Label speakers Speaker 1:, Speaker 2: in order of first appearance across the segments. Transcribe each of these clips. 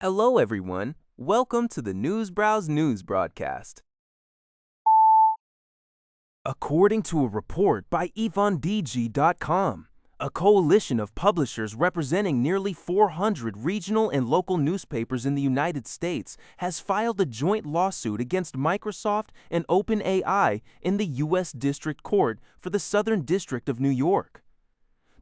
Speaker 1: Hello, everyone. Welcome to the Newsbrowse News broadcast. According to a report by evandg.com, a coalition of publishers representing nearly 400 regional and local newspapers in the United States has filed a joint lawsuit against Microsoft and OpenAI in the U.S. District Court for the Southern District of New York.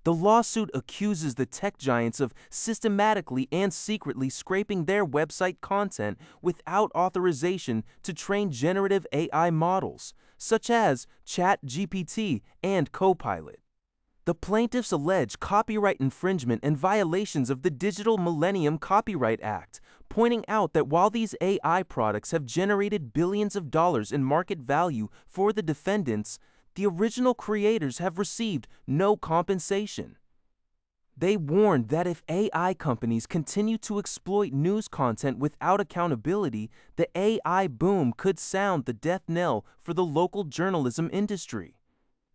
Speaker 1: The lawsuit accuses the tech giants of systematically and secretly scraping their website content without authorization to train generative AI models, such as ChatGPT and Copilot. The plaintiffs allege copyright infringement and violations of the Digital Millennium Copyright Act, pointing out that while these AI products have generated billions of dollars in market value for the defendants, the original creators have received no compensation. They warned that if AI companies continue to exploit news content without accountability, the AI boom could sound the death knell for the local journalism industry.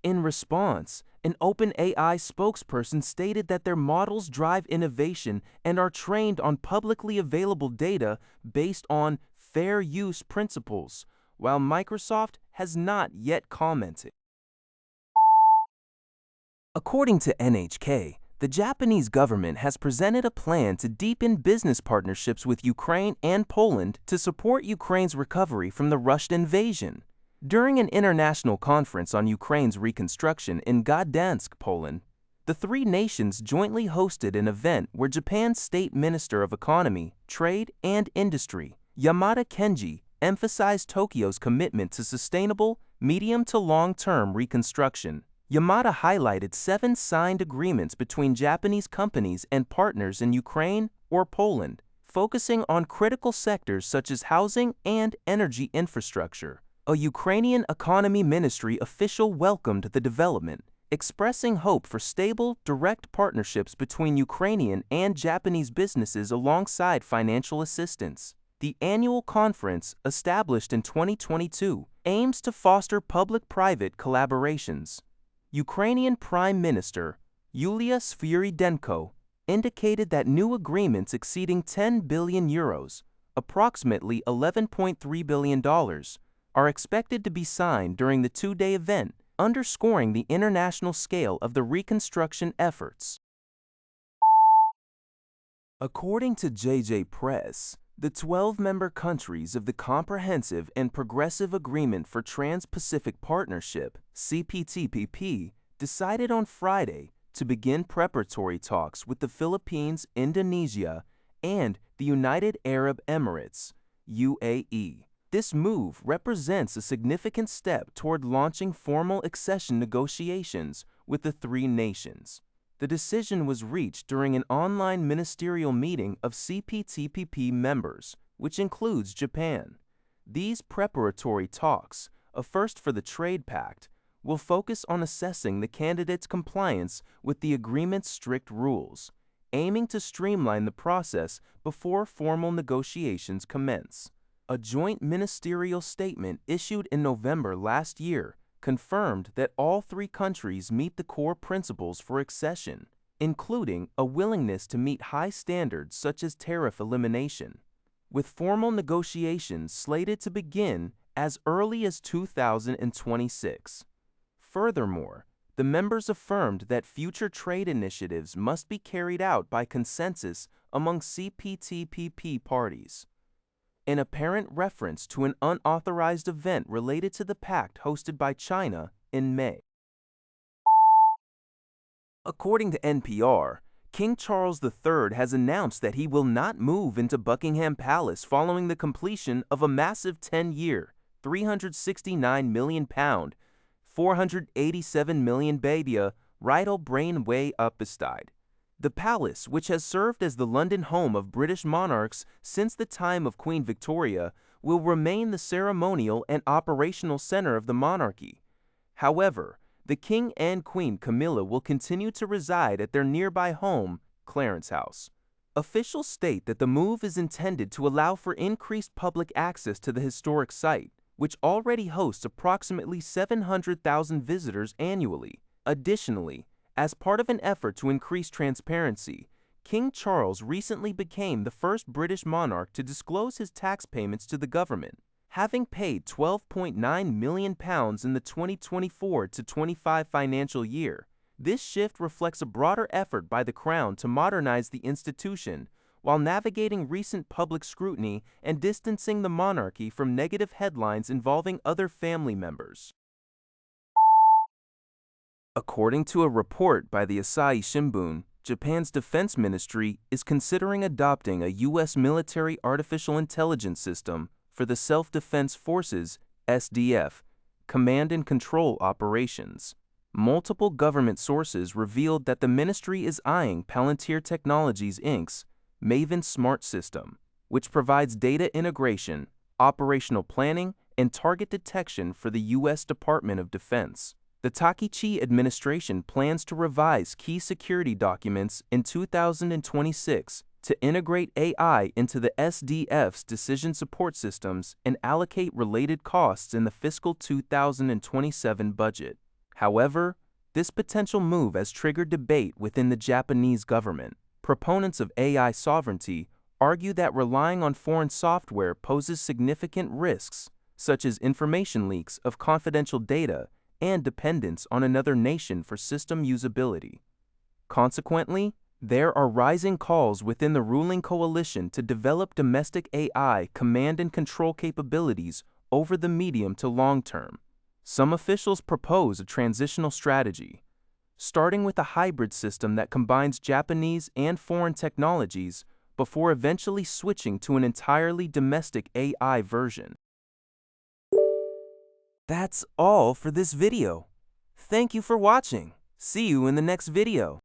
Speaker 1: In response, an OpenAI spokesperson stated that their models drive innovation and are trained on publicly available data based on fair use principles, while Microsoft has not yet commented. According to NHK, the Japanese government has presented a plan to deepen business partnerships with Ukraine and Poland to support Ukraine's recovery from the Russian invasion. During an international conference on Ukraine's reconstruction in Gdansk, Poland, the three nations jointly hosted an event where Japan's State Minister of Economy, Trade, and Industry, Yamada Kenji, emphasized Tokyo's commitment to sustainable, medium to long-term reconstruction. Yamada highlighted 7 signed agreements between Japanese companies and partners in Ukraine or Poland, focusing on critical sectors such as housing and energy infrastructure. A Ukrainian Economy Ministry official welcomed the development, expressing hope for stable, direct partnerships between Ukrainian and Japanese businesses alongside financial assistance. The annual conference, established in 2022, aims to foster public-private collaborations. Ukrainian Prime Minister Yulia Sviridenko indicated that new agreements exceeding 10 billion euros, approximately $11.3 billion, are expected to be signed during the 2-day event, underscoring the international scale of the reconstruction efforts. According to JJ Press, the 12-member countries of the Comprehensive and Progressive Agreement for Trans-Pacific Partnership, CPTPP, decided on Friday to begin preparatory talks with the Philippines, Indonesia, and the United Arab Emirates, UAE. This move represents a significant step toward launching formal accession negotiations with the three nations. The decision was reached during an online ministerial meeting of CPTPP members, which includes Japan. These preparatory talks, a first for the Trade Pact, will focus on assessing the candidates' compliance with the agreement's strict rules, aiming to streamline the process before formal negotiations commence. A joint ministerial statement issued in November last year confirmed that all three countries meet the core principles for accession, including a willingness to meet high standards such as tariff elimination, with formal negotiations slated to begin as early as 2026. Furthermore, the members affirmed that future trade initiatives must be carried out by consensus among CPTPP parties, an apparent reference to an unauthorized event related to the pact hosted by China in May. According to NPR, King Charles III has announced that he will not move into Buckingham Palace following the completion of a massive 10-year, £369 million, 487 million badia Rydal Brainway Upestide. The palace, which has served as the London home of British monarchs since the time of Queen Victoria, will remain the ceremonial and operational center of the monarchy. However, the King and Queen Camilla will continue to reside at their nearby home, Clarence House. Officials state that the move is intended to allow for increased public access to the historic site, which already hosts approximately 700,000 visitors annually. Additionally, as part of an effort to increase transparency, King Charles recently became the first British monarch to disclose his tax payments to the government, having paid £12.9 million in the 2024 to 25 financial year. This shift reflects a broader effort by the Crown to modernize the institution, while navigating recent public scrutiny and distancing the monarchy from negative headlines involving other family members. According to a report by the Asahi Shimbun, Japan's defense ministry is considering adopting a U.S. military artificial intelligence system for the Self-Defense Forces (SDF) command and control operations. Multiple government sources revealed that the ministry is eyeing Palantir Technologies Inc.'s Maven Smart System, which provides data integration, operational planning, and target detection for the U.S. Department of Defense. The Takichi administration plans to revise key security documents in 2026 to integrate AI into the SDF's decision support systems and allocate related costs in the fiscal 2027 budget. However, this potential move has triggered debate within the Japanese government. Proponents of AI sovereignty argue that relying on foreign software poses significant risks, such as information leaks of confidential data and dependence on another nation for system usability. Consequently, there are rising calls within the ruling coalition to develop domestic AI command and control capabilities over the medium to long term. Some officials propose a transitional strategy, starting with a hybrid system that combines Japanese and foreign technologies before eventually switching to an entirely domestic AI version. That's all for this video. Thank you for watching. See you in the next video.